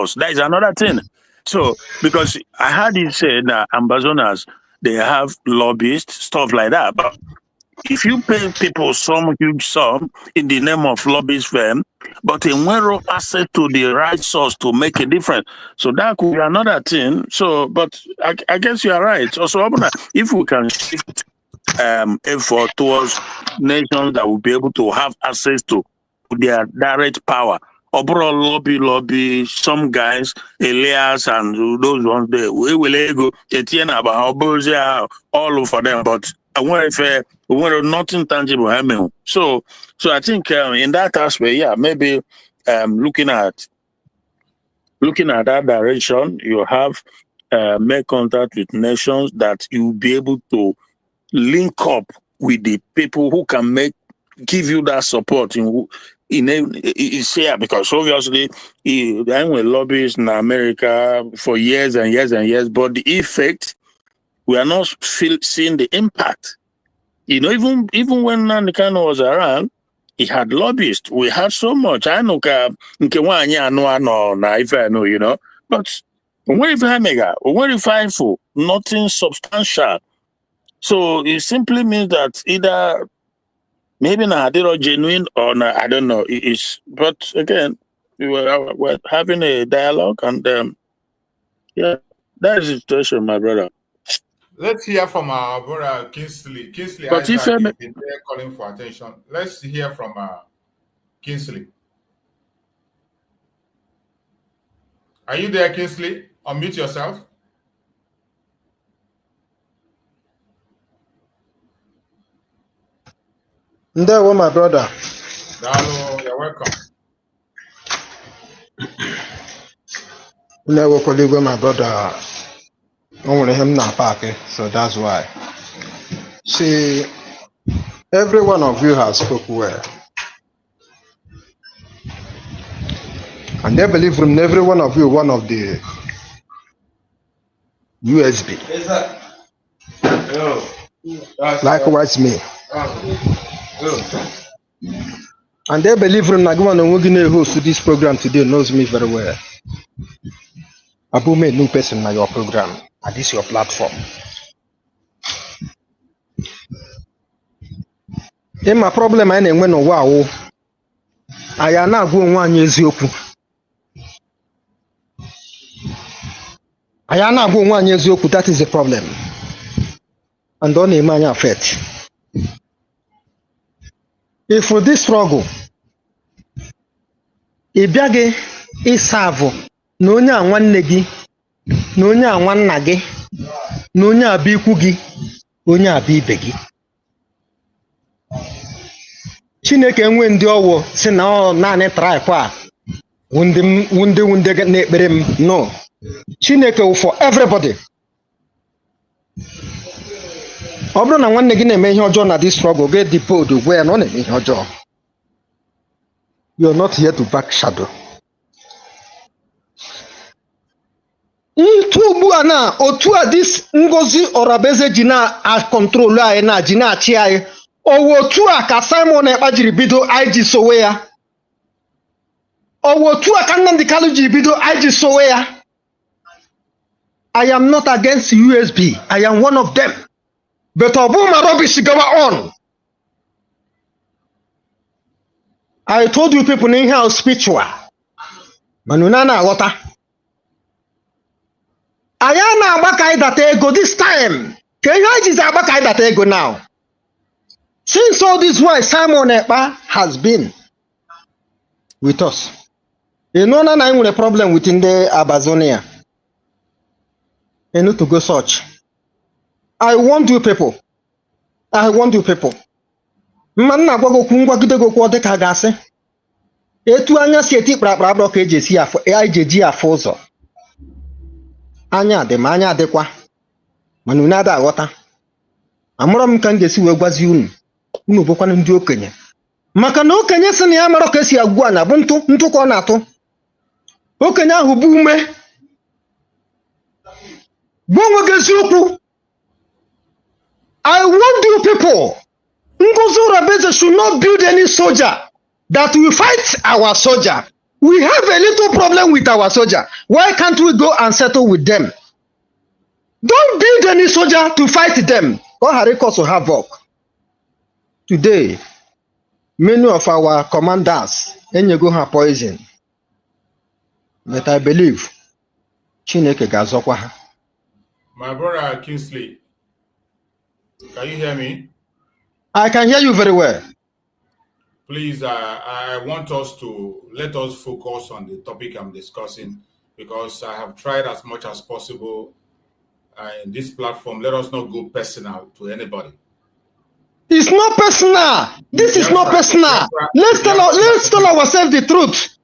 source. That is another thing. So, because I heard you say that Ambazonas, they have lobbyists, stuff like that. But if you pay people some huge sum in the name of lobbyist firm, but in no access to the right source to make a difference, so that could be another thing. So, but I guess you are right. Also, if we can shift effort towards nations that will be able to have access to their direct power. Overall lobby, some guys, Elias and those ones there, we will go Etienne about all over them, but I want if nothing tangible happening. So I think in that aspect, yeah, maybe looking at that direction, you have make contact with nations that you'll be able to link up with the people who can give you that support because obviously I'm with lobbyists in America for years and years and years, but the effect we are not seeing the impact. You know, even when Nnamdi Kanu was around, he had lobbyists. We had so much. I know, you know, but when for nothing substantial. So it simply means that either maybe not genuine or not, I don't know. But again, we're having a dialogue, and yeah, that is the situation, my brother. Let's hear from our brother Kingsley. Kingsley, but Isaac is there calling for attention. Let's hear from Kingsley. Are you there, Kingsley? Unmute yourself. There, my brother. Hello, you're welcome. Never colleague with my brother. Only him not parking, so that's why. See, every one of you has spoken well. And I believe from every one of you, one of the USB. Likewise me. And they believe from Nagman and Wugine who host this program today knows me very well. Abu made new person on your program, and this is your platform. In my problem, I know wow. I am not going 1 year yoku. I am not going 1 year yoku, that is the problem. And don't imagine affect. If for this struggle, Ibiage is savo, no nya nwanne gi, no nya nwanna gi, no nya abikwu gi, onye abibe gi. Chineke enwe ndị ọwụ si na ọ naanị try kwa wunde na-ekpere m. No. Chineke wụ for everybody. Ọ bụrụ na nwanne gị na-eme ihe ọjọọ na this struggle, get the bold where no na-eme ihe ọjọọ. You are not here to back shadow. Ugbu a na otu a this Ngozi Orabeze ji na control anyị na ji na achị anyị. Owo otu a ka Simon Ekpa jiri bido IG sowe ya. Owo otu a ka Nnamdi Kanu jiri bido IG sowe ya. I am not against USB. I am one of them. But Obuma rubbish go on. I told you people in here spiritual. Manunana water. Ayana abakai that ego this time. Can you just abakai that ego now? Since all this while Simon Ekpa has been with us. You know that I'm with a problem within the Amazonia. You need to go search. I want you people. I want you people. Manna gwago kungwa gidego kwa de kagase. Etu anya si eti prapra ka ejesi afọ ejeji afọ ụzọ. Anya adịkwa. Mana unu ada aghọta. Amụrụ m ka m ga-esi wee gwazi unu. Unu bụkwanụ ndị okenye. Maka na okenye sị na ya mara ka esi agwụ anya bụ ntụ ka ọ na-atụ. Okenye ahụ bụ ume. Gbanwe gị eziokwu. I want you people. Ngozi Orabeze should not build any soldier that will fight our soldier. We have a little problem with our soldier. Why can't we go and settle with them? Don't build any soldier to fight them or cause havoc. Today, many of our commanders go have poison. But I believe Chineke gazokwa ha. My brother Kingsley, can you hear me? I can hear you very well. Please, I want us to let us focus on the topic I'm discussing, because I have tried as much as possible in this platform. Let us not go personal to anybody. It's not personal. This is not personal. Let's tell ourselves the truth.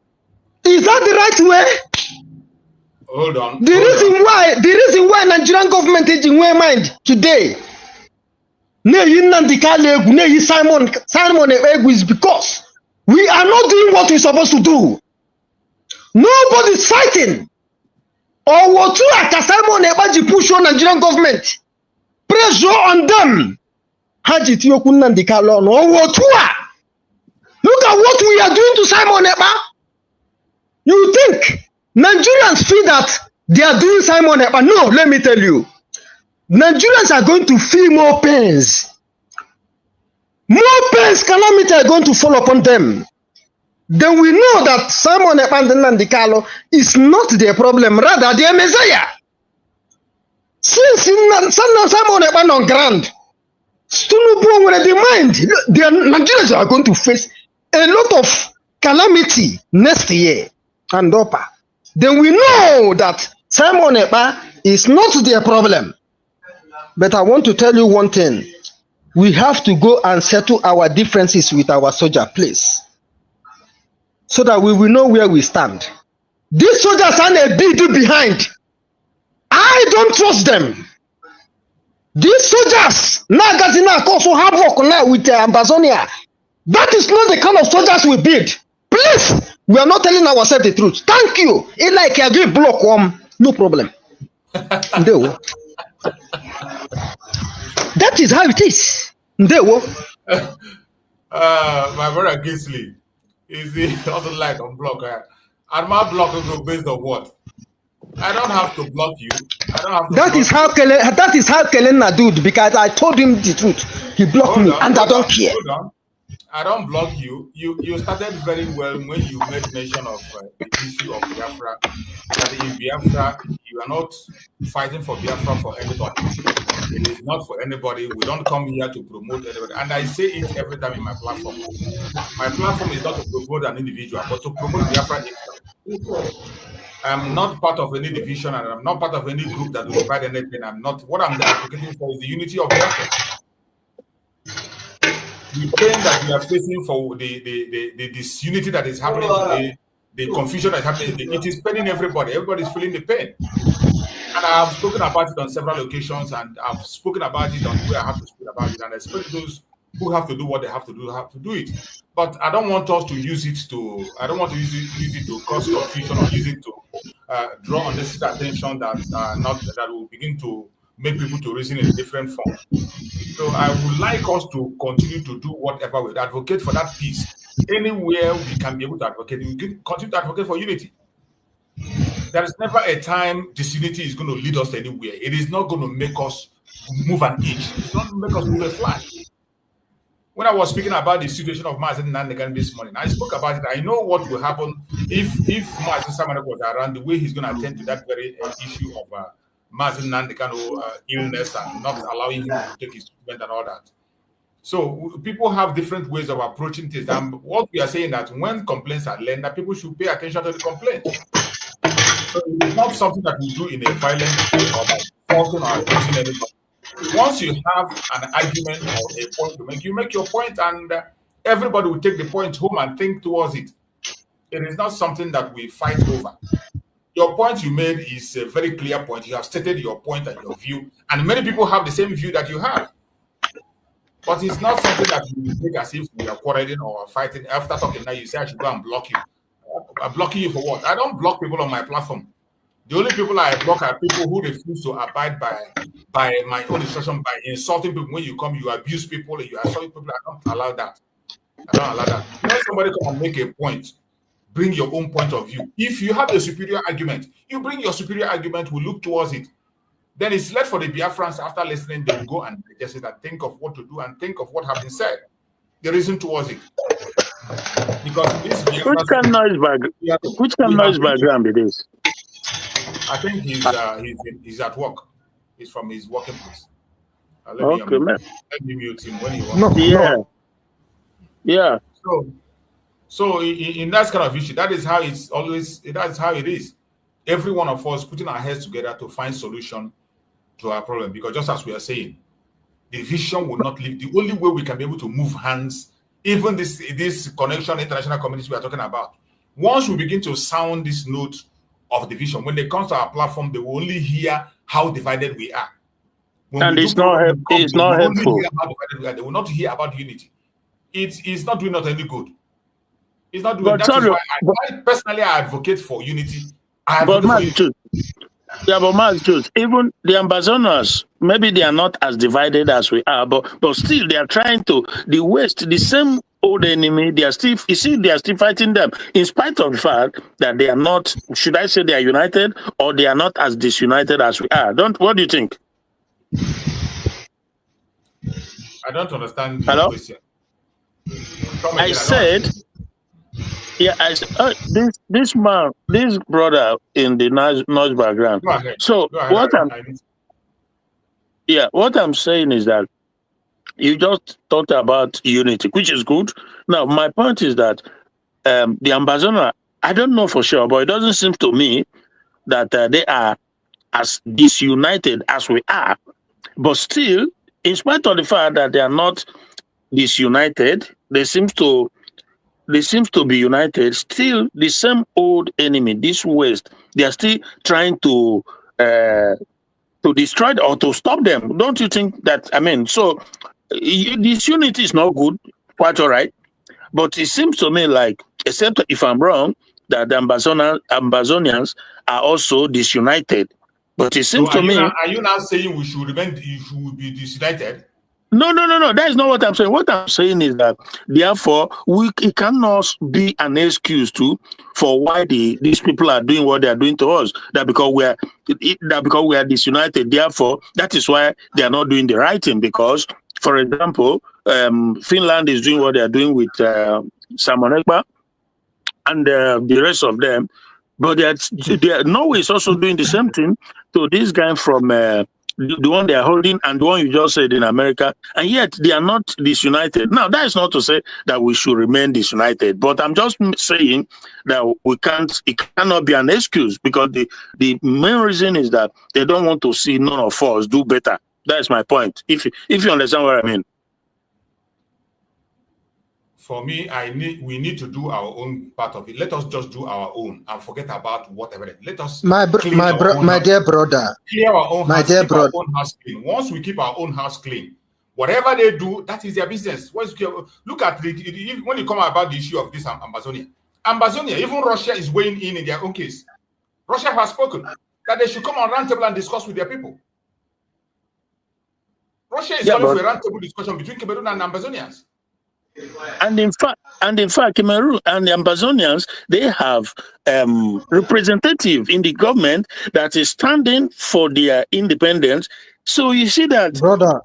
Is that the right way? Hold on. The reason why Nigerian government is in my mind today, Nnamdi Simon is because we are not doing what we're supposed to do. Nobody's fighting. Or what Simon push on Nigerian government. Pressure on them. Look at what we are doing to Simon Ekpa. You think Nigerians feel that they are doing Simon Ekpa? No, let me tell you. Nigerians are going to feel more pains. More pains, calamity are going to fall upon them. Then we know that Simon Ekpa and Nnamdi Kanu is not their problem, rather their Messiah. Since Simon Ekpa on ground, the mind, the Nigerians are going to face a lot of calamity next year and upper. Then we know that Simon Ekpa is not their problem. But I want to tell you one thing. We have to go and settle our differences with our soldier, please, so that we will know where we stand. These soldiers are a big behind. I don't trust them. These soldiers now also have work now with Ambazonia. That is not the kind of soldiers we build. Please, we are not telling ourselves the truth. Thank you. It's like you give block one, no problem. That is how it is. My brother Kingsley, is he also like on block? And my block will based on what? I don't have to block you. I don't have to that is how Kelena do it, because I told him the truth. He blocked me and I don't care. I don't block you. You started very well when you made mention of the issue of Biafra. That in Biafra, you are not fighting for Biafra for anybody. It is not for anybody. We don't come here to promote anybody. And I say it every time in my platform. My platform is not to promote an individual, but to promote Biafra itself. I'm not part of any division, and I'm not part of any group that will divide anything. What I'm advocating for is the unity of Biafra. The pain that we are facing for the disunity that is happening today, the confusion that is happening, it is paining everybody. Everybody is feeling the pain. And I have spoken about it on several occasions, and I've spoken about it on where I have to speak about it, and I expect those who have to do what they have to do it. But I don't want us to use it to, I don't want to use it to cause confusion, or use it to draw unnecessary attention that will begin to make people to reason in a different form. So I would like us to continue to do whatever we advocate for that peace. Anywhere we can be able to advocate, we can continue to advocate for unity. There is never a time disunity is going to lead us anywhere. It is not going to make us move an inch. It's not going to make us move a fly. When I was speaking about the situation of Mazen Nnamdi this morning, I spoke about it. I know what will happen if Mazen Samana was around, the way he's going to attend to that very issue of Mazen Nnamdi illness and not allowing him to take his treatment and all that. So people have different ways of approaching things. And what we are saying that when complaints are learned, that people should pay attention to the complaint. So it's not something that we do in a violent way or by faulting or accusing anybody. Once you have an argument or a point to make, you make your point, and everybody will take the point home and think towards it. It is not something that we fight over. Your point you made is a very clear point. You have stated your point and your view, and many people have the same view that you have. But it's not something that we take as if we are quarreling or fighting. After talking now, you say I should go and block you. I'm blocking you for what? I don't block people on my platform. The only people I block are people who refuse to abide by my own instruction, by insulting people. When you come, you abuse people, you assault people. I don't allow that. I don't allow that. When somebody come and make a point bring your own point of view. If you have a superior argument, you bring your superior argument, we look towards it. Then it's left for the Biafrans, after listening, they will go and digest it and think of what to do and think of what has been said. The reason towards it. Because this Biafrans, which kind of noise background it is? I think he's at work. He's from his working place. Let me mute him when he wants. Yeah. So in that kind of issue, that is how it's always. That's how it is. Every one of us putting our heads together to find solution to our problem. Because just as we are saying, the vision will not leave. The only way we can be able to move hands, even this connection, international community we are talking about, once we begin to sound this note of division, when they come to our platform, they will only hear how divided we are. And it's not helpful. They will not hear about unity. It's not doing us any good. It's not doing. That is why I personally advocate for unity. But even the ambassadors, maybe they are not as divided as we are, but still they are trying to. The West, the same old enemy, they are still. You see, they are still fighting them, in spite of the fact that they are not. Should I say they are united, or they are not as disunited as we are? What do you think? I don't understand your question. I said, this brother in the noise background. So what I'm saying is that you just talked about unity, which is good. Now, my point is that the ambassador, I don't know for sure, but it doesn't seem to me that they are as disunited as we are. But still, in spite of the fact that they are not disunited, they seem to be united. Still, the same old enemy, this West, they are still trying to destroy or to stop them. Don't you think that? I mean, so this unity is not good, quite all right. But it seems to me like, except if I'm wrong, that the Ambazonians are also disunited. But it seems to me. Are you now saying we should be disunited? No. That is not what I'm saying. What I'm saying is that, therefore, it cannot be an excuse for why these people are doing what they are doing to us. That because we are disunited. Therefore, that is why they are not doing the right thing. Because, for example, Finland is doing what they are doing with Simon Ekpa and the rest of them. But Norway is also doing the same thing to this guy from the one they are holding and the one you just said in America, and yet they are not disunited. Now, that is not to say that we should remain disunited, but I'm just saying that it cannot be an excuse, because the main reason is that they don't want to see none of us do better. That's my point. If you understand what I mean. For me, we need to do our own part of it. Let us just do our own and forget about whatever. Let us my dear brother. Clear our own house, keep our own house clean. Once we keep our own house clean, whatever they do, that is their business. Look at when you come about the issue of this Amazonia, even Russia is weighing in their own case. Russia has spoken that they should come on round table and discuss with their people. Russia is calling for a round table discussion between Cameroon and Ambazonians. And in fact, Cameroon and the Ambazonians, they have representative in the government that is standing for their independence. So you see that, brother.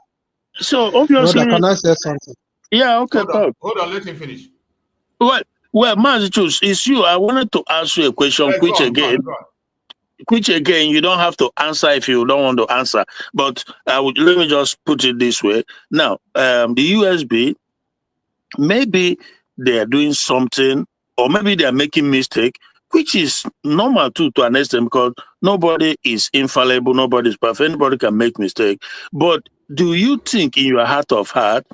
So obviously, brother, can I say something? Yeah, okay. Hold on, let him finish. Well, Massachusetts, it's you. I wanted to ask you a question, which again you don't have to answer if you don't want to answer. But let me just put it this way. Now, the USB. Maybe they are doing something, or maybe they are making mistake, which is normal too, to an extent, because nobody is infallible, nobody is perfect, anybody can make mistake. But do you think in your heart of heart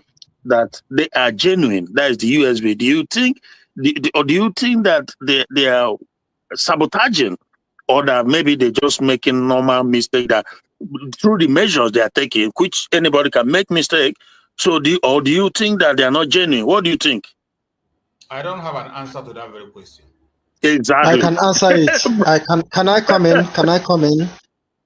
that they are genuine? That is the USB. Do you think, or do you think that they are sabotaging, or that maybe they're just making normal mistake that through the measures they are taking, which anybody can make mistake? So do you think that they are not genuine? What do you think? I don't have an answer to that very question. Exactly. I can answer it. Can I come in? Can I come in?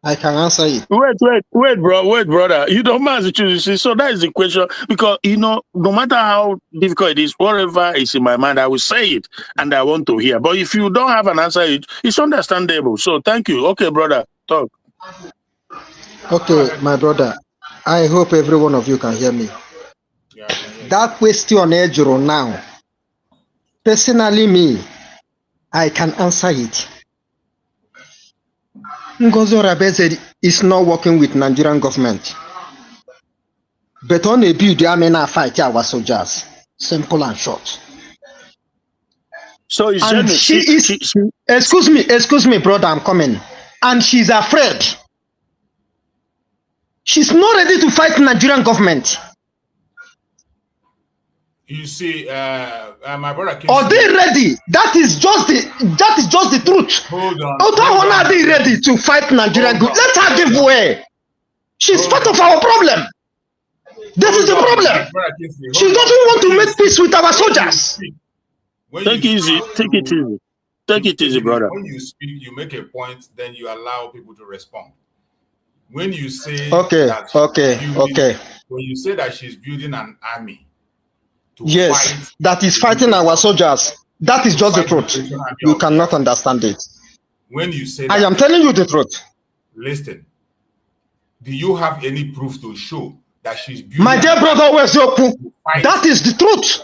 I can answer it. Wait, brother. You don't mind choosing. So that is the question. Because, no matter how difficult it is, whatever is in my mind, I will say it. And I want to hear. But if you don't have an answer, it's understandable. So thank you. Okay, brother. Talk. Okay, my brother. I hope every one of you can hear me. Yeah, that question, Ejiro, now, personally, me, I can answer it. Ngozi Orabe said it's not working with Nigerian government. But on a build, I mean, I fight our soldiers. Simple and short. So it's and she is. Excuse me, brother, I'm coming. And she's afraid. She's not ready to fight Nigerian government. You see, my brother. Are they ready? That is just the truth. Hold on. Are they ready to fight Nigerian government? Let her give way. She's part of our problem. This is the problem. She doesn't want to make peace with our soldiers. Take it easy, brother. When you speak, you make a point, then you allow people to respond. When you say when you say that she's building an army to fight, that is fighting our soldiers, that is just the truth. You cannot understand it. When you say that, I am telling you the truth. Listen, do you have any proof to show that she's building? My dear brother, that is the truth.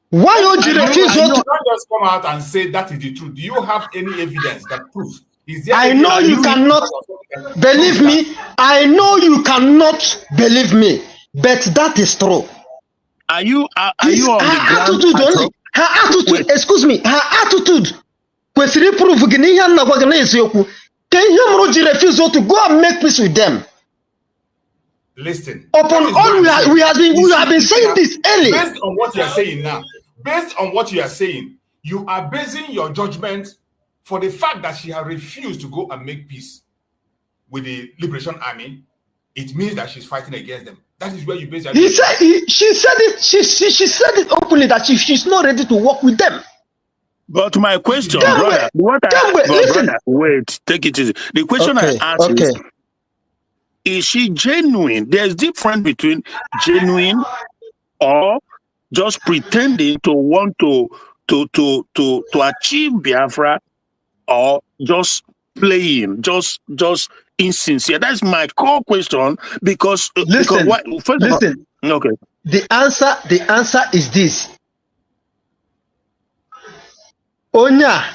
Why would you refuse to just come out and say that is the truth? Do you have any evidence that proves? I know you cannot believe me. I know you cannot believe me, but that is true. Are you on the attitude only? Her attitude, excuse me, her attitude. Kwesiri prove gini ya na gwagana eziokwu. Can you refuse to go and make peace with them? Listen. Upon all we have been saying this early. Based on what you are saying now, based on what you are saying, you are basing your judgment for the fact that she has refused to go and make peace with the Liberation Army. It means that she's fighting against them. That is where you base your judgment. She said it openly that she's not ready to work with them. But my question, brother, wait, take it easy. The question I asked is she genuine? There's difference between genuine or just pretending to want to achieve Biafra, or just playing, just insincere. That's my core question. Because listen. Okay. The answer is this. Onya,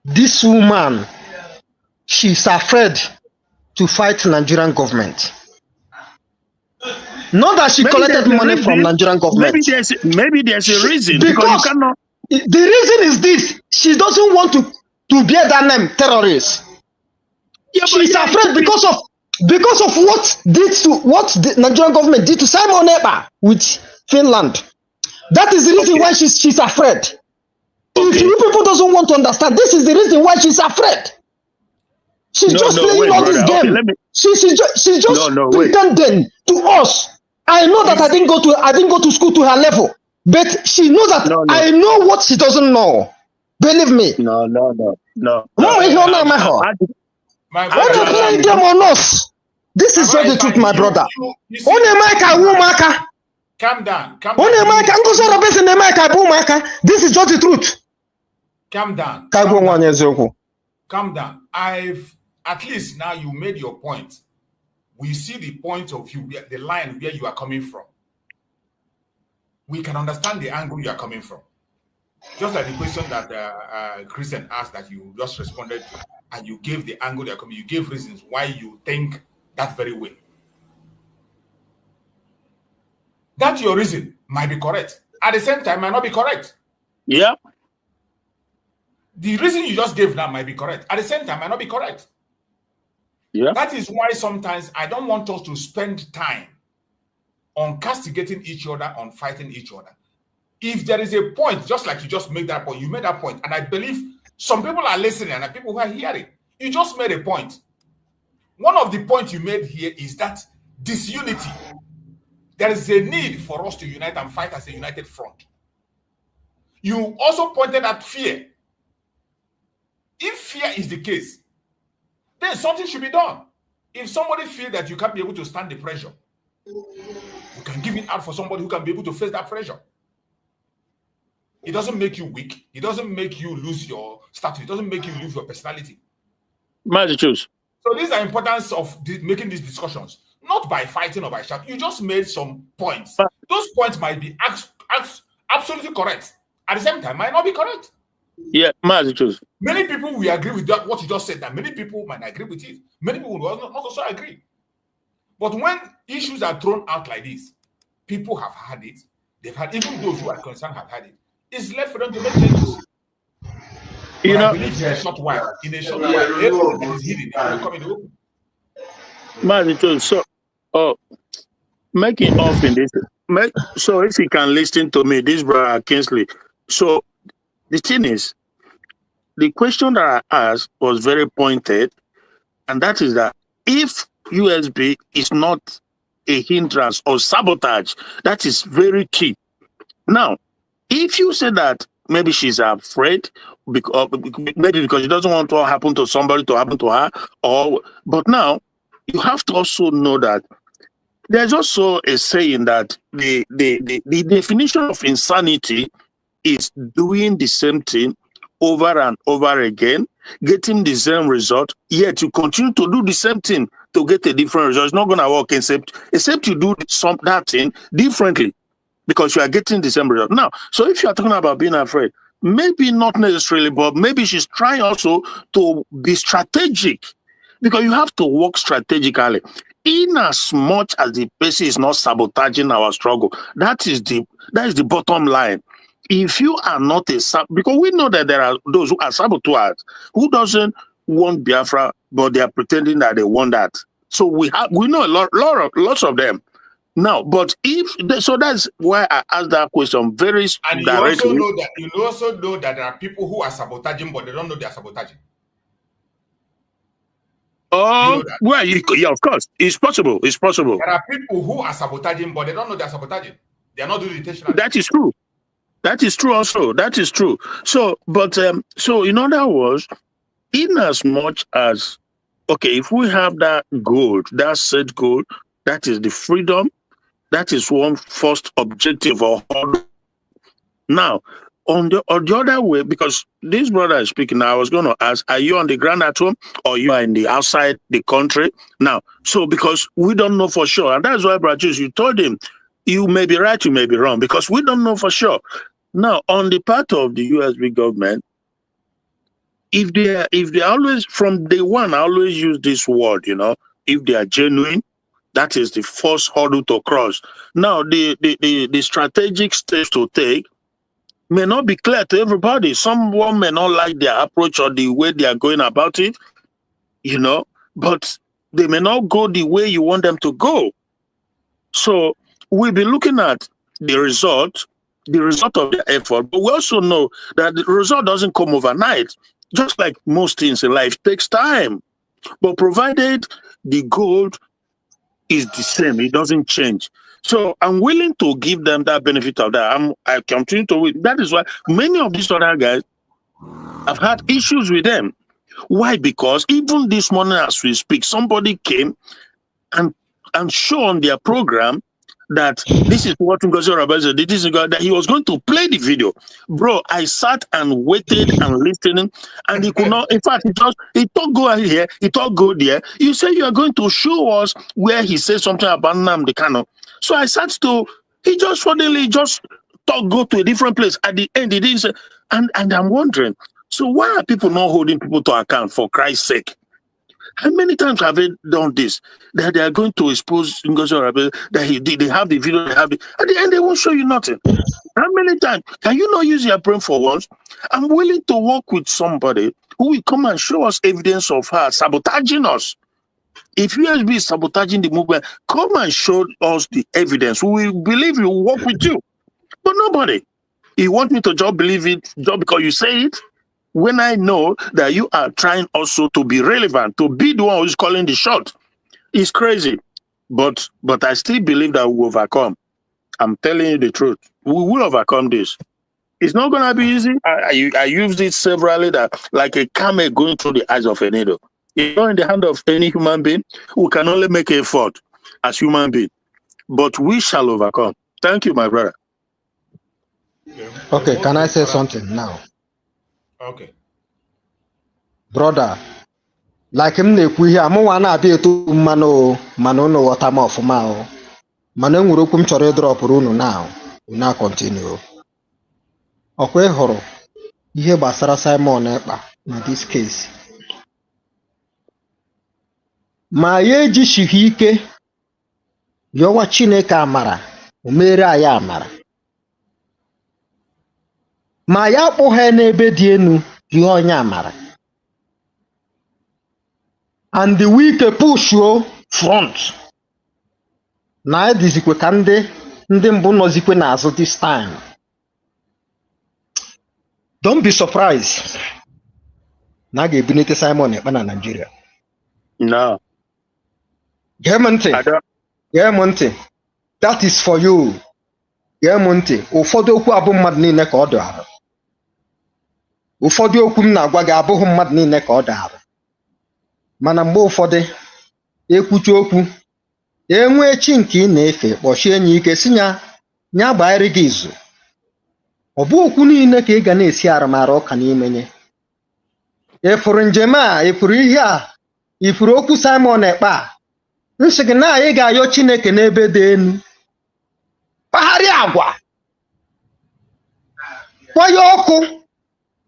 this woman, she's afraid to fight Nigerian government. Not that she collected money from Nigerian government. Maybe there's a reason. Because you cannot. The reason is this: she doesn't want to bear that name, terrorist. Yeah, she's afraid because of what the Nigerian government did to Simon Ekpa with Finland. That is the reason why she's afraid. If you people doesn't want to understand, this is the reason why she's afraid. She's just playing all this game. She's just pretending to us. I know that I didn't go to school to her level, but she knows that I know what she doesn't know. Believe me. No. What are playing them on us? This is not the truth, my brother. Calm down. This is just the truth. Calm down. At least now you made your point. We see the point of view, the line where you are coming from. We can understand the angle you are coming from. Just like the question that Christian asked that you just responded to, and you gave the angle they are coming. You gave reasons why you think that very way. That your reason might be correct. At the same time, might not be correct. Yeah. The reason you just gave now might be correct. At the same time, might not be correct. Yeah. That is why sometimes I don't want us to spend time on castigating each other, on fighting each other. If there is a point, just like you just made that point, you made that point, and I believe some people are listening and people who are hearing. You just made a point. One of the points you made here is that disunity. There is a need for us to unite and fight as a united front. You also pointed at fear. If fear is the case, then something should be done. If somebody feels that you can't be able to stand the pressure, you can give it out for somebody who can be able to face that pressure. It doesn't make you weak. It doesn't make you lose your status. It doesn't make you lose your personality. Massachusetts. So these are importance of making these discussions, not by fighting or by shouting. You just made some points. Those points might be absolutely correct. At the same time, might not be correct. Yeah, Massachusetts. Many people will agree with that, what you just said. That many people might agree with it. Many people will not also agree. But when issues are thrown out like this, people have had it. They've had, even those who are concerned have had it. It's left for them to make changes. You know, I believe in a short while, everything that is hidden will come in the open. Massachusetts. So, making off in this. So if you can listen to me, this brother Kingsley. So the thing is, the question that I asked was very pointed, and that is that if USB is not a hindrance or sabotage, that is very key. Now, if you say that maybe she's afraid, maybe because she doesn't want what happen to somebody to happen to her, but now you have to also know that there's also a saying that the definition of insanity is doing the same thing over and over again, getting the same result, yet you continue to do the same thing to get a different result. It's not going to work except you do that thing differently because you are getting the same result. Now, so if you are talking about being afraid, maybe not necessarily, but maybe she's trying also to be strategic because you have to work strategically. In as much as the person is not sabotaging our struggle, that is the bottom line. If you are not because we know that there are those who are saboteurs who doesn't want Biafra, but they are pretending that they want that. So we know lots of them. Now, but so that's why I asked that question very directly. You also know that there are people who are sabotaging, but they don't know they are sabotaging. Oh, well, yeah, of course, it's possible. It's possible. There are people who are sabotaging, but they don't know they are sabotaging. They are not doing it intentionally. That is true. That is true also. That is true. So, but so in other words, in as much as, okay, if we have that goal, that set goal, that is the freedom, that is one first objective or now, on the other way, because this brother is speaking, I was going to ask, are you on the ground at home or you are in the outside the country? Now, so because we don't know for sure, and that's why, Brachus, you told him, you may be right, you may be wrong, because we don't know for sure. Now, on the part of the USB government, if they always, from day one, I always use this word, if they are genuine, that is the first hurdle to cross. Now, the strategic steps to take may not be clear to everybody. Someone may not like their approach or the way they are going about it, but they may not go the way you want them to go. So we'll be looking at the result of their effort, but we also know that the result doesn't come overnight. Just like most things in life, takes time. But provided the goal is the same, it doesn't change. So I'm willing to give them that benefit of that. I continue to wait. That is why many of these other guys have had issues with them. Why? Because even this morning as we speak, somebody came and showed on their program that this is what Ngozi Rabeza did, that he was going to play the video. Bro, I sat and waited and listening, and he could not. In fact, he thought go here, he thought go there. You say you are going to show us where he said something about Nnamdi Kanu. So I sat to, he just suddenly thought go to a different place. At the end, he didn't say, and I'm wondering, so why are people not holding people to account, for Christ's sake? How many times have they done this? That they are going to expose Ngozi Rabeza, that they have the video, at the end they won't show you nothing. How many times? Can you not use your brain for once? I'm willing to work with somebody who will come and show us evidence of her sabotaging us. If USB is sabotaging the movement, come and show us the evidence. We will believe you, work with you. But nobody. You want me to just believe it just because you say it? When I know that you are trying also to be relevant, to be the one who's calling the shot. It's crazy. But I still believe that we will overcome. I'm telling you the truth. We will overcome this. It's not going to be easy. I used it severally, that like a camel going through the eyes of a needle. It's not in the hand of any human being. We can only make an effort as human beings, but we shall overcome. Thank you, my brother. Okay, can I say something now? Okay. Brother, like him na-ekwu ihe amụnwa na-abịa eto mmanụ mana unu ghọta m ọfụma o. Mana enwere okwu m chọrọ ịdrọpụrụ unu na continue. Ọkwa ị hụrụ ihe gbasara Simon Ekpa na this case. Ma ya ejisighị ike yọwa Chineke amara o mere anyị amara. Ma ya akpụghị n'ebe dị enu ihe onye amara. And the weak push front. Na edizikwe ka ndị mbụ nọzikwe n'azụ this time. Don't be surprised na a ga-ebunite Simon Ekpa na Nigeria. No. Gee m ntị. That is for you. Gee m ntị. Ụfọdụ okwu abụ mmadụ niile ka ọ dị arụ. Ụfọdụ okwu m na-agwa gị abụghị mmadụ niile ka ọ dị arụ. Mana mgbe ụfọdụ ekwuchi okwu enwe chi nke ị na-efe kpọchie enyi ike si nya gbanyere gị izu. Ọ bụ okwu niile ka ị ga na-esi arụmara ụka n'imenye. Ịfụrụ njem a, ịfụrụ ihe a, ịfụrụ okwu Simon Ekpa. Nsị gị na anyị ga-ayọ Chineke n'ebe dị enu. Kpagharịa agwa. Kwanye ọkụ.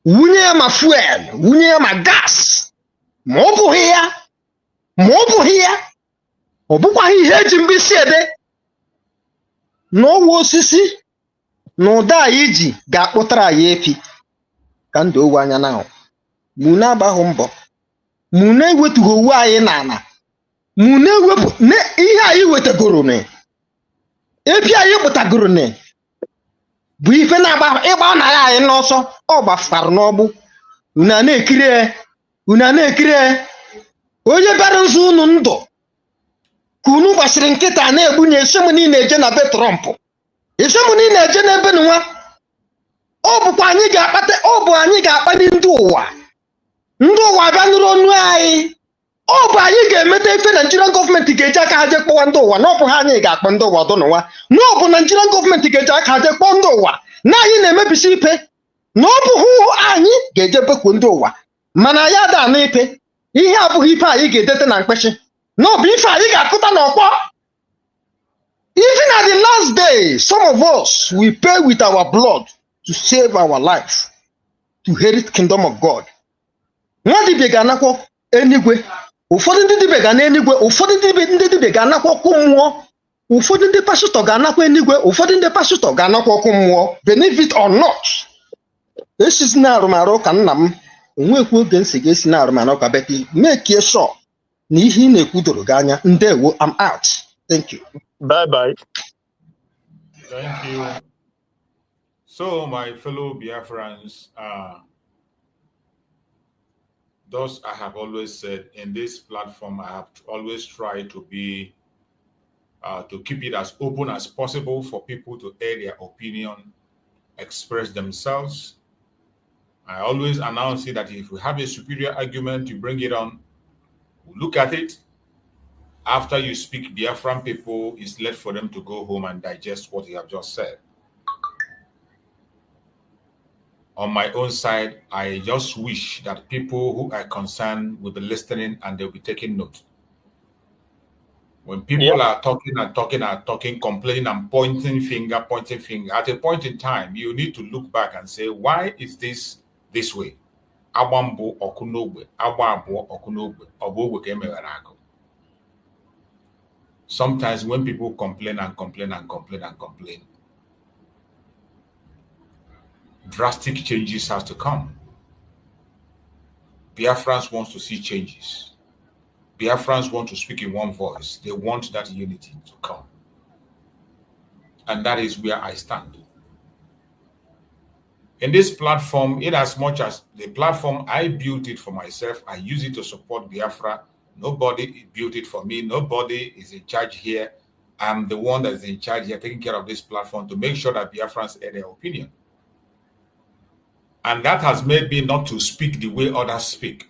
Wunye ya ma fuel, wunye ya ma gas. Ma ọ bụghị ya, ọ bụkwaghị ihe eji mgbisi ede. N'ọwa osisi na ụda anyị ji ga-akpụtara anyị efi ka ndụ owu anya na mụ na-agbahụ mbọ, mụ na-ewetughị owu anyị n'ala, mụ na-ewepụ ihe anyị wetagoro ne efi anyị kpụtagoro ne bụ ife na-agba ịgba na anyị n'ọsọ ọ gbafara n'ọgbụ. Unu a na-ekiri onye bịara ụzọ unu ndụ ka unu gbasiri nkịta na-egbunye esem niile eje na be Trump, esem niile eje n'ebe nwa. Ọ bụ anyị ga-akpali ndị ụwa bịa nụrụ ọnụ anyị. Ọ bụ anyị ga-emeta ife Nigerian gọọmenti ga-eji aka ha je kpọwa ndị ụwa. Na ọ bụ ha anyị ga-akpọ ndị ụwa ọdụnụwa. Na ọ bụ Nigerian gọọmenti ga-eji aka ha je kpọọ ndị ụwa na anyị na-emebisi ife. Na ọ bụ anyị ga-eje bekwu ndị ụwa. Mana ya da na ife ihe abụghị ife anyị ga-edete na mkpechi. Na ọ bụ ife anyị ga-akụta n'ọkpọ. Even at the last day, some of us will pay with our blood to save our life, to inherit kingdom of God. Nwa dibịa ga-anakwa enigwe. Ụfọdụ ndị dibịa ga n'enigwe, ụfọdụ ndị dibịa ga-anakwa ọkụ mmụọ, ụfọdụ ndị pastọ ga-anakwa enigwe, ụfọdụ ndị pastọ ga-anakwa ọkụ mmụọ, believe it or not. Esi na arụmarụ ka nna m onwekwu oge nsị ga-esi na arụmarụ ka beti make sure na ihe ị na-ekwu doro gị anya. Ndewo, I'm out. Thank you. Bye. Thank you. So, my fellow Biafrans, thus I have always said in this platform, I have always tried to be, to keep it as open as possible for people to air their opinion, express themselves. I always announce it that if we have a superior argument, you bring it on, we'll look at it. After you speak, Biafran people, it's left for them to go home and digest what you have just said. On my own side, I just wish that people who are concerned will be listening and they'll be taking note. When people are talking, complaining and pointing finger, at a point in time, you need to look back and say, why is this way? Sometimes when people complain, drastic changes has to come. Biafrans want to see changes. Biafrans want to speak in one voice. They want that unity to come. And that is where I stand. In this platform, in as much as the platform, I built it for myself, I use it to support Biafra. Nobody built it for me. Nobody is in charge here. I'm the one that is in charge here, taking care of this platform to make sure that Biafrans air their opinion. And that has made me not to speak the way others speak.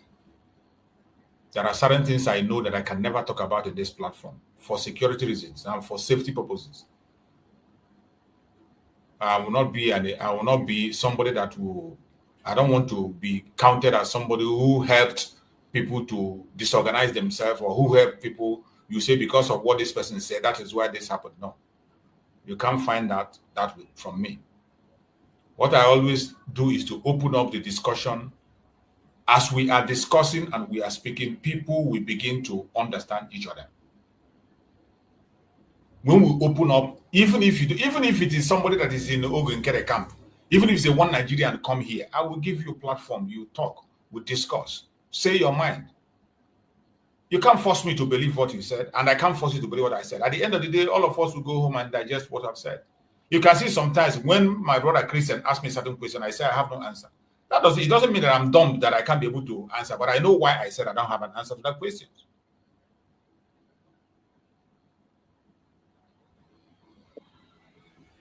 There are certain things I know that I can never talk about in this platform for security reasons and for safety purposes. I will not be somebody that will. I don't want to be counted as somebody who helped people to disorganize themselves or who helped people. You say because of what this person said, that is why this happened. No, you can't find that from me. What I always do is to open up the discussion. As we are discussing and we are speaking, people will begin to understand each other. When we open up, even if it is somebody that is in the Ogunkere camp, even if it's a one Nigerian come here, I will give you a platform. You talk, we discuss, say your mind. You can't force me to believe what you said, and I can't force you to believe what I said. At the end of the day, all of us will go home and digest what I've said. You can see sometimes when my brother Christian asks me a certain question, I say I have no answer. It doesn't mean that I'm dumb, that I can't be able to answer, but I know why I said I don't have an answer to that question.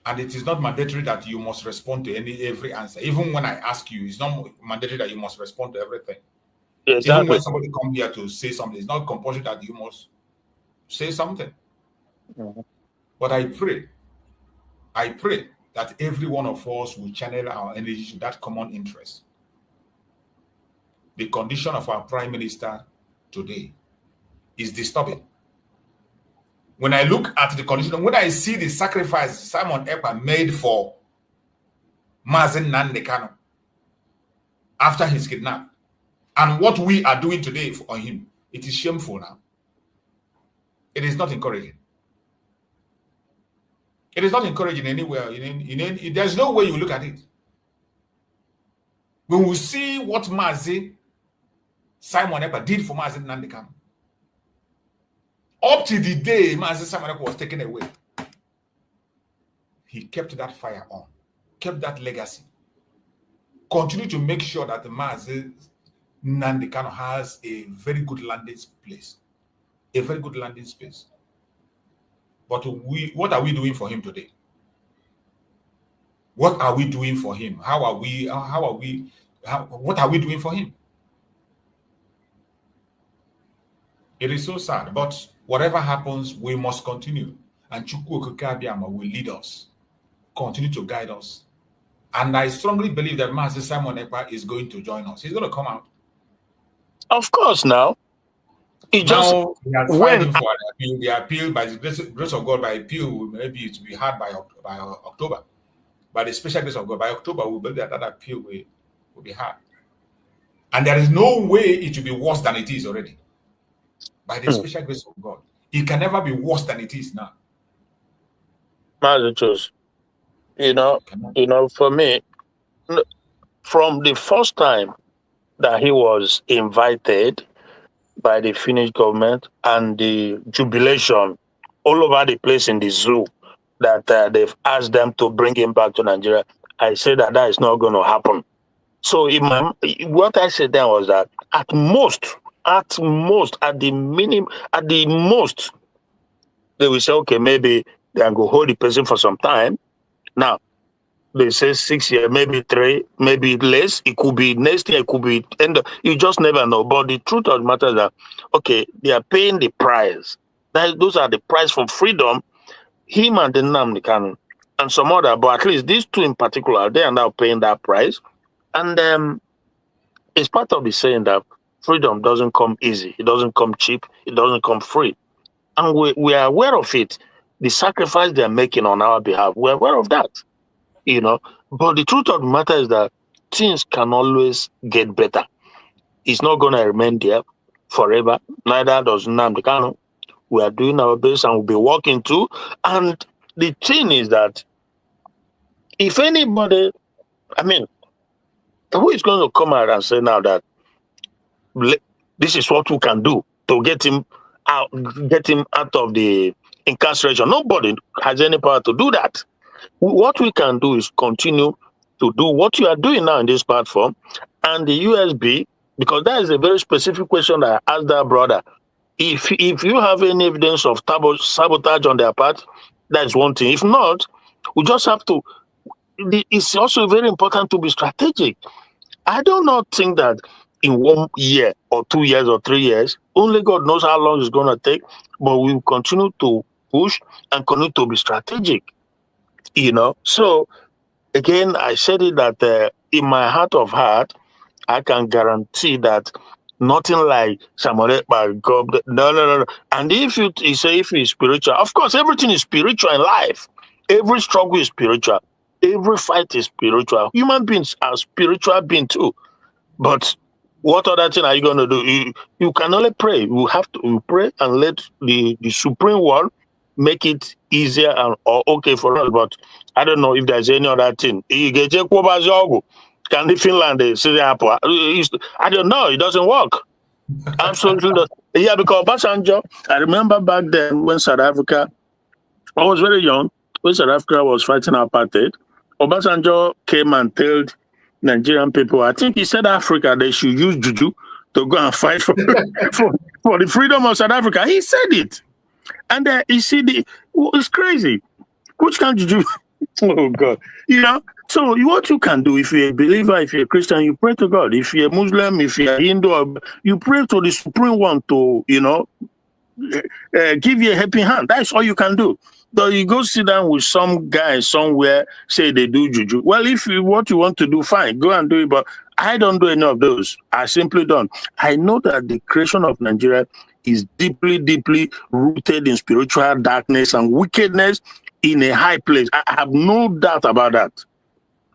And it is not mandatory that you must respond to every answer. Even when I ask you, it's not mandatory that you must respond to everything. Exactly. Even when somebody comes here to say something, it's not compulsory that you must say something. Mm-hmm. But I pray that every one of us will channel our energy to that common interest. The condition of our Prime Minister today is disturbing. When I look at the condition, when I see the sacrifice Simon Ekpa made for Nnamdi Kanu after his kidnapping, and what we are doing today for him, it is shameful now. It is not encouraging. It is not encouraging anywhere. There's no way you look at it. When we see what Simon Ekpa did for Nnamdi Kanu, up to the day Simon Ekpa was taken away, he kept that fire on, kept that legacy, continued to make sure that Nnamdi Kanu has a very good landing place, a very good landing space. But what are we doing for him today? What are we doing for him? What are we doing for him? It is so sad, but whatever happens, we must continue. And Chukwu Okike Abiyama will lead us, continue to guide us. And I strongly believe that Master Simon Ekpa is going to join us. He's going to come out. Of course, now. He has fighting for the appeal by the grace of God, by appeal, maybe it will be hard by October. By the special grace of God, by October, we believe that appeal will be hard. And there is no way it will be worse than it is already. By the special grace of God, it can never be worse than it is now. For me, from the first time that he was invited by the Finnish government and the jubilation all over the place in the zoo that they've asked them to bring him back to Nigeria, I said that is not going to happen. So what I said then was that at the minimum, they will say, okay, maybe they can go hold the person for some time. Now, they say 6 years, maybe 3, maybe less. It could be next year, it could be end. You just never know. But the truth of the matter is that, okay, they are paying the price. Those are the price for freedom. Him and the Nnamdi Kanu and some other, but at least these two in particular, they are now paying that price. And it's part of the saying that freedom doesn't come easy. It doesn't come cheap. It doesn't come free. And we are aware of it. The sacrifice they are making on our behalf, we're aware of that. But the truth of the matter is that things can always get better. It's not going to remain there forever. Neither does Nnamdi Kanu. We are doing our best and we'll be working too. And the thing is that if anybody, who is going to come out and say now that this is what we can do to get him out of the incarceration? Nobody has any power to do that. What we can do is continue to do what you are doing now in this platform, and the USB, because that is a very specific question that I asked that brother. If you have any evidence of sabotage on their part, that's one thing. If not, we just have to. It's also very important to be strategic. I do not think that in 1 year or 2 years or 3 years. Only God knows how long it's going to take, but we will continue to push and continue to be strategic, So, again, I said it that in my heart of heart, I can guarantee that nothing like Samuel by God. No. And if you say if it's spiritual, of course, everything is spiritual in life. Every struggle is spiritual. Every fight is spiritual. Human beings are spiritual beings too. But what other thing are you going to do? You can only pray. You pray and let the Supreme One make it easier and or okay for us. But I don't know if there's any other thing. Can the Finland say I don't know. It doesn't work. Absolutely not. Yeah, because Obasanjo, I remember back then when South Africa, I was very young, when South Africa was fighting apartheid, Obasanjo came and told Nigerian people, I think he said Africa, they should use juju to go and fight for, for the freedom of South Africa. He said it. And you see, it's crazy. Which kind of juju? Oh, God. So what you can do, if you're a believer, if you're a Christian, you pray to God. If you're a Muslim, if you're a Hindu, you pray to the Supreme One to, give you a helping hand. That's all you can do. But you go sit down with some guy somewhere, say they do juju. Well, what you want to do, fine, go and do it. But I don't do any of those. I simply don't. I know that the creation of Nigeria is deeply, deeply rooted in spiritual darkness and wickedness in a high place. I have no doubt about that.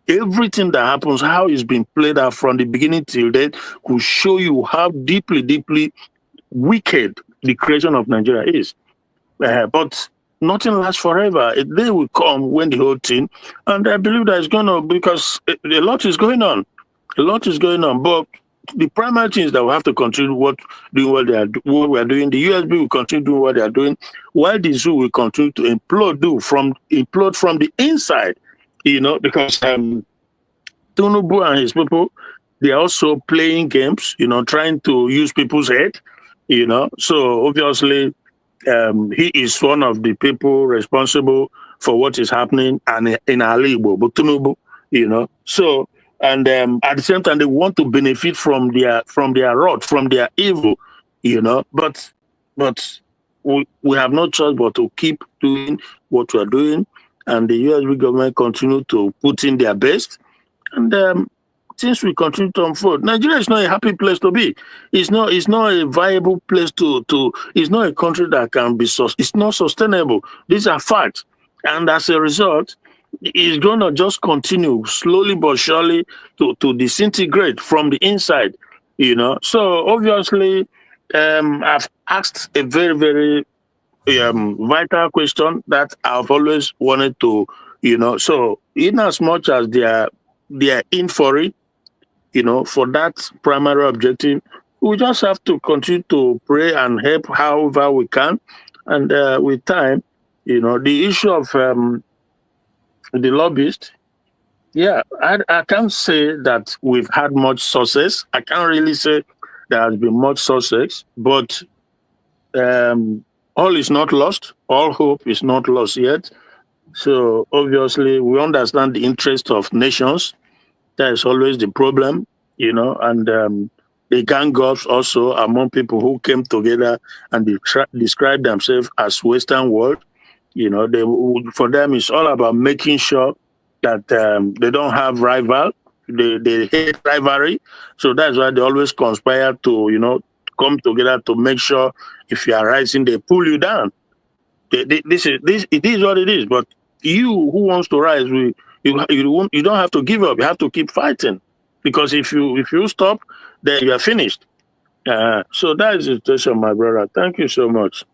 Everything that happens, how it's been played out from the beginning till date, will show you how deeply, deeply wicked the creation of Nigeria is. But nothing lasts forever. A day will come when the whole thing, and I believe that it's going to, because a lot is going on. A lot is going on. But the primary thing is that we have to continue what we are doing. The USB will continue doing what they are doing, while the zoo will continue to implode from the inside, because Tinubu and his people, they are also playing games, trying to use people's head, So obviously, he is one of the people responsible for what is happening and in Alibo, but Tinubu, So, and at the same time, they want to benefit from their wrath, from their evil, But we have no choice but to keep doing what we are doing, and the USB government continue to put in their best, and things will continue to unfold. Nigeria is not a happy place to be. It's not a viable place to. It's not a country that can be. It's not sustainable. These are facts, and as a result, it's going to just continue slowly but surely to disintegrate from the inside. So obviously, I've asked a very, very vital question that I've always wanted to. So in as much as they are in for it, for that primary objective, we just have to continue to pray and help however we can. And with time, the issue of the lobbyist, I can't say that we've had much success. I can't really say there has been much success, but all is not lost. All hope is not lost yet. So obviously, we understand the interest of nations. That is always the problem, and the gang ups also among people who came together and describe themselves as Western world. For them, it's all about making sure that they don't have rival. They hate rivalry. So that's why they always conspire to, come together to make sure if you are rising, they pull you down. It is what it is. But you who wants to rise, you don't have to give up. You have to keep fighting, because if you stop, then you are finished. So that is the situation, my brother. Thank you so much.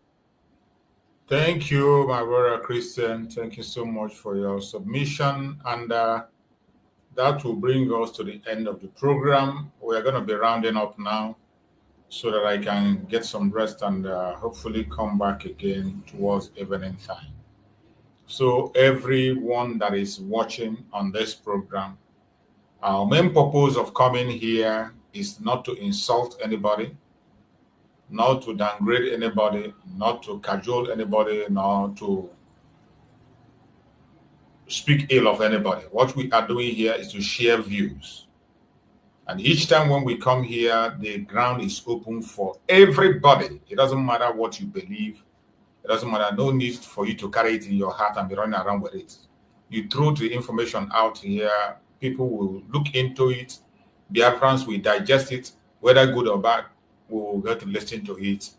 Thank you, my brother Christian. Thank you so much for your submission, and that will bring us to the end of the program. We are going to be rounding up now, so that I can get some rest and hopefully come back again towards evening time. So everyone that is watching on this program, our main purpose of coming here is not to insult anybody, not to downgrade anybody, not to cajole anybody, nor to speak ill of anybody. What we are doing here is to share views. And each time when we come here, the ground is open for everybody. It doesn't matter what you believe. It doesn't matter. No need for you to carry it in your heart and be running around with it. You throw the information out here. People will look into it. Biafrans will digest it, whether good or bad. We will get to listen to it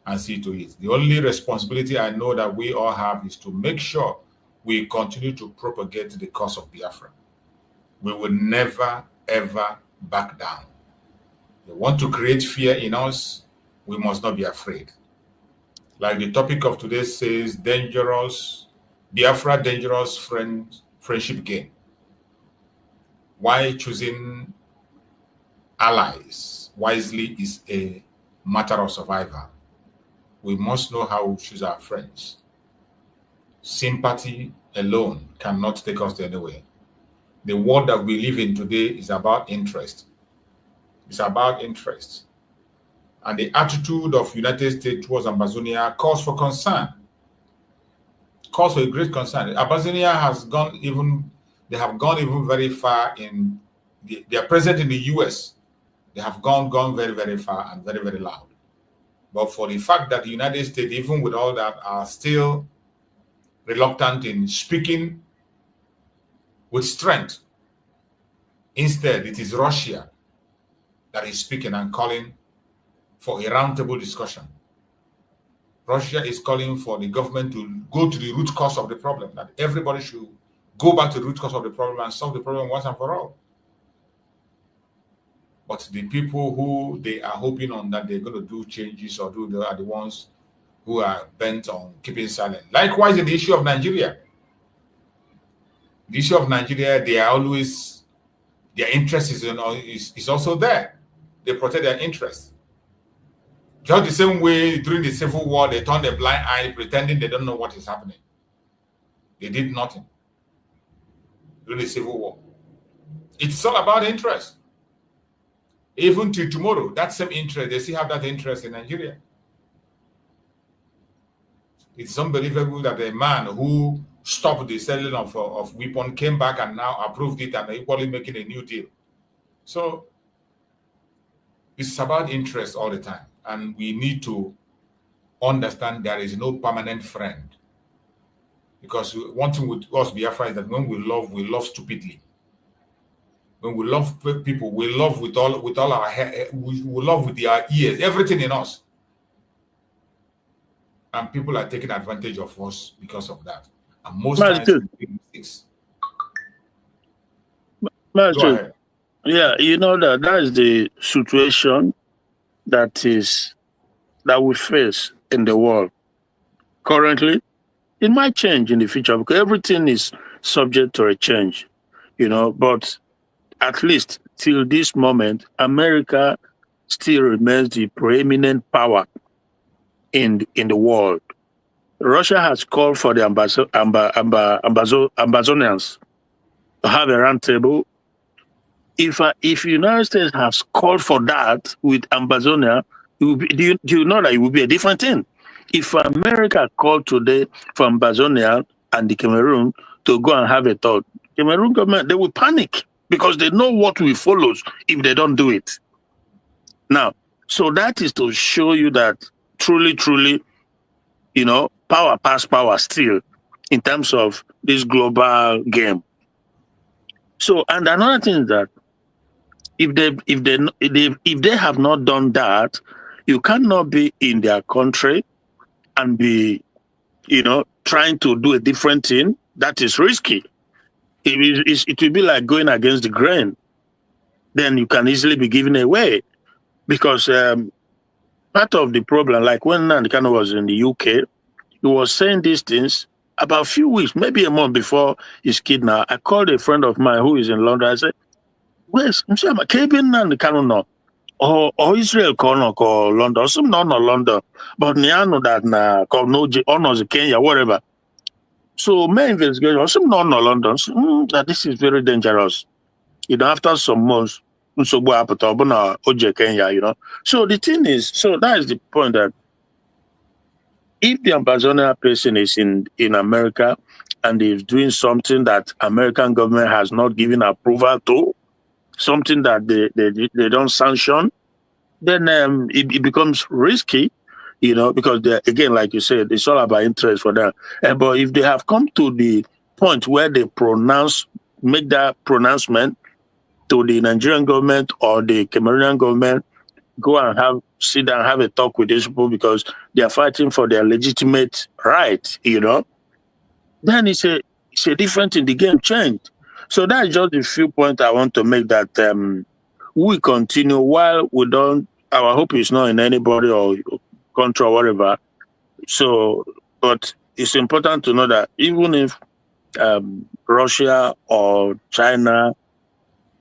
and see to it. The only responsibility I know that we all have is to make sure we continue to propagate the cause of Biafra. We will never, ever back down. They want to create fear in us. We must not be afraid. Like the topic of today says, dangerous, Biafra dangerous friendship game. Why choosing allies wisely is a matter of survival. We must know how we choose our friends. Sympathy alone cannot take us anywhere. The world that we live in today is about interest. It's about interest. And the attitude of United States towards Ambazonia calls for concern. Calls for a great concern. Ambazonia has gone even, they have gone even very far in, they are present in the US. They have gone very, very far and very, very loud. But for the fact that the United States, even with all that, are still reluctant in speaking with strength. Instead, it is Russia that is speaking and calling for a roundtable discussion. Russia is calling for the government to go to the root cause of the problem, that everybody should go back to the root cause of the problem and solve the problem once and for all. But the people who they are hoping on that they're going to do changes or do are the ones who are bent on keeping silent. Likewise, in the issue of Nigeria. The issue of Nigeria, they are always, their interest is also there. They protect their interests. Just the same way during the Civil War, they turned a blind eye pretending they don't know what is happening. They did nothing during the Civil War. It's all about interest. Even till tomorrow, that same interest, they still have that interest in Nigeria. It's unbelievable that a man who stopped the selling of weapons came back and now approved it and equally making a new deal. So it's about interest all the time. And we need to understand there is no permanent friend. Because one thing with us, Biafra, is that when we love stupidly. When we love people, we love with all our hair, we love with our ears, everything in us. And people are taking advantage of us because of that. And most times we make mistakes. Go ahead. Yeah, you know that is the situation that we face in the world currently. It might change in the future because everything is subject to a change, you know, but at least till this moment, America still remains the preeminent power in the world. Russia has called for the Ambazonians to have a roundtable. If United States has called for that with Ambazonia, do you know that it will be a different thing? If America called today for Ambazonia and the Cameroon to go and have a talk, Cameroon government, they will panic because they know what will follow if they don't do it. Now, so that is to show you that truly, you know, power pass power still in terms of this global game. So, and another thing is that if they have not done that, you cannot be in their country and be, you know, trying to do a different thing. That is risky. It will be like going against the grain. Then you can easily be given away because part of the problem, like when Nnamdi Kanu was in the UK, he was saying these things about a few weeks, maybe a month before his kidnapping. I called a friend of mine who is in London. I said, "Where's Nnamdi Kanu now? Or Israel or London, or some not London, but Niano that na no Kenya, whatever." So main investigation, or some not London, that this is very dangerous. You know, after some months, you know. So the thing is, so that is the point that if the Ambazonia person is in America and is doing something that American government has not given approval to, something that they don't sanction, then it becomes risky, you know, because again, like you said, it's all about interest for them. But if they have come to the point where they make that pronouncement to the Nigerian government or the Cameroonian government, go and sit down, have a talk with these people because they are fighting for their legitimate right, you know, then it's a different in the game changed. So that's just a few points I want to make, that we continue while we don't, our hope is not in anybody or country or whatever. So, but it's important to know that even if Russia or China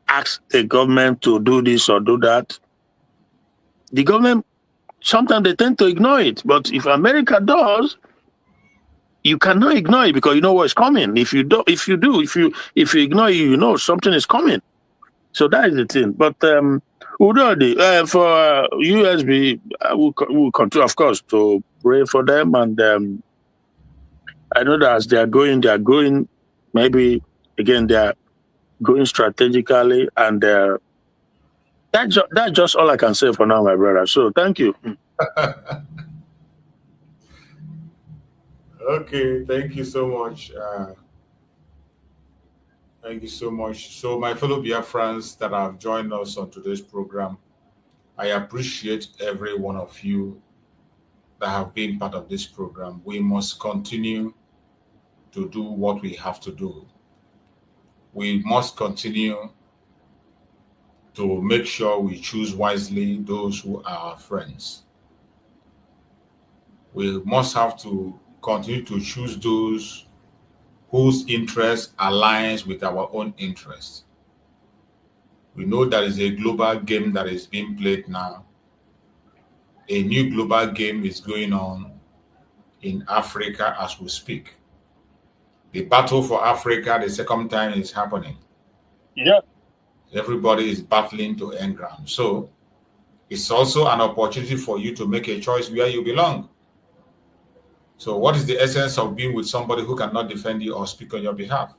asks a government to do this or do that, the government, sometimes they tend to ignore it. But if America does, you cannot ignore it because you know what's coming. If you ignore it, you know something is coming. So that is the thing. But Udodi, for USB, we'll continue, of course, to pray for them. And I know that as they are going, maybe, again, they are going strategically. And that's just all I can say for now, my brother. So thank you. Okay, thank you so much. Thank you so much. So my fellow Biafrans that have joined us on today's program, I appreciate every one of you that have been part of this program. We must continue to do what we have to do. We must continue to make sure we choose wisely those who are our friends. We must have to continue to choose those whose interest aligns with our own interests. We know there is a global game that is being played now. A new global game is going on in Africa as we speak. The battle for Africa, the second time, is happening. Yeah. Everybody is battling to end ground. So it's also an opportunity for you to make a choice where you belong. So what is the essence of being with somebody who cannot defend you or speak on your behalf?